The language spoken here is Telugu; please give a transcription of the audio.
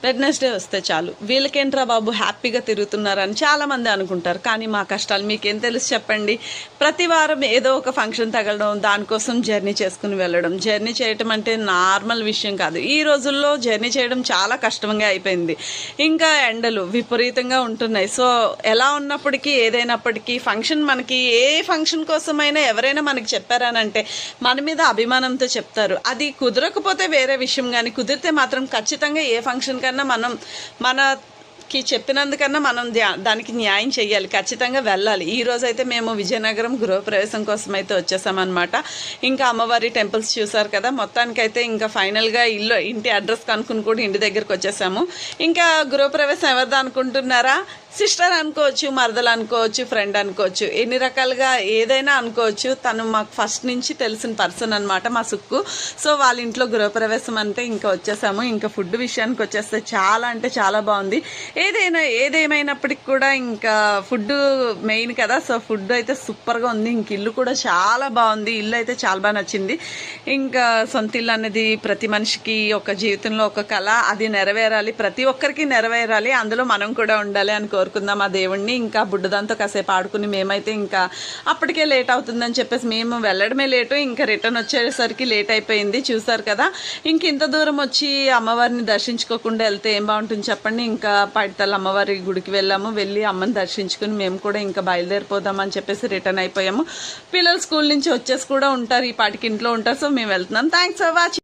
వెడ్నెస్డే వస్తే చాలు వీళ్ళకేంట్రా బాబు హ్యాపీగా తిరుగుతున్నారని చాలామంది అనుకుంటారు. కానీ మా కష్టాలు మీకేం తెలుసు చెప్పండి. ప్రతి వారం ఏదో ఒక ఫంక్షన్ తగలడం, దానికోసం జర్నీ చేసుకుని వెళ్ళడం. జర్నీ చేయటం అంటే నార్మల్ విషయం కాదు. ఈ రోజుల్లో జర్నీ చేయడం చాలా కష్టంగా అయిపోయింది. ఇంకా ఎండలు విపరీతంగా ఉంటున్నాయి. సో ఎలా ఉన్నప్పటికీ ఏదైనప్పటికీ ఫంక్షన్ మనకి ఏ ఫంక్షన్ కోసమైనా ఎవరైనా మనకి చెప్పారనంటే మన మీద అభిమానంతో చెప్తారు. అది కుదరకపోతే వేరే విషయం, కానీ కుదిరితే మాత్రం ఖచ్చితంగా ఏ ఫంక్షన్ కన్నా మనకి చెప్పినందుకన్నా మనం దానికి న్యాయం చేయాలి, ఖచ్చితంగా వెళ్ళాలి. ఈ రోజైతే మేము విజయనగరం గృహప్రవేశం కోసం అయితే వచ్చేసామన్నమాట. ఇంకా అమ్మవారి టెంపుల్స్ చూసారు కదా. మొత్తానికైతే ఇంకా ఫైనల్గా ఇంటి అడ్రస్ కనుక్కుని కూడా ఇంటి దగ్గరికి వచ్చేసాము. ఇంకా గృహప్రవేశం ఎవరిది అనుకుంటున్నారా? సిస్టర్ అనుకోవచ్చు, మరదలు అనుకోవచ్చు, ఫ్రెండ్ అనుకోవచ్చు, ఎన్ని రకాలుగా ఏదైనా అనుకోవచ్చు. తను మాకు ఫస్ట్ నుంచి తెలిసిన పర్సన్ అనమాట, మా సుక్కు. సో వాళ్ళ ఇంట్లో గృహప్రవేశం అంటే ఇంకా వచ్చేసాము. ఇంకా ఫుడ్ విషయానికి వచ్చేస్తే చాలా అంటే చాలా బాగుంది. ఏదేమైనప్పటికి కూడా ఇంకా ఫుడ్ మెయిన్ కదా. సో ఫుడ్ అయితే సూపర్గా ఉంది. ఇంక ఇల్లు కూడా చాలా బాగుంది. ఇల్లు అయితే చాలా బాగా నచ్చింది. ఇంకా సొంత ఇల్లు అనేది ప్రతి మనిషికి ఒక జీవితంలో ఒక కళ, అది నెరవేరాలి, ప్రతి ఒక్కరికి నెరవేరాలి, అందులో మనం కూడా ఉండాలి అని కోరుకుందాం ఆ దేవుణ్ణి. ఇంకా బుడ్డదాంతో కాసేపు ఆడుకుని మేమైతే ఇంకా అప్పటికే లేట్ అవుతుందని చెప్పేసి మేము వెళ్ళడమే లేటు, ఇంకా రిటర్న్ వచ్చేసరికి లేట్ అయిపోయింది. చూసారు కదా. ఇంక ఇంత దూరం వచ్చి అమ్మవారిని దర్శించుకోకుండా వెళ్తే ఏం బాగుంటుంది చెప్పండి. ఇంకా పైడితల్లి అమ్మవారి గుడికి వెళ్ళి అమ్మని దర్శించుకుని మేము కూడా ఇంకా బయలుదేరిపోదామని చెప్పేసి రిటర్న్ అయిపోయాము. పిల్లలు స్కూల్ నుంచి వచ్చేసి కూడా ఉంటారు, ఈ పాటికి ఇంట్లో ఉంటారు. సో మేము వెళ్తున్నాం. Thanks for watching.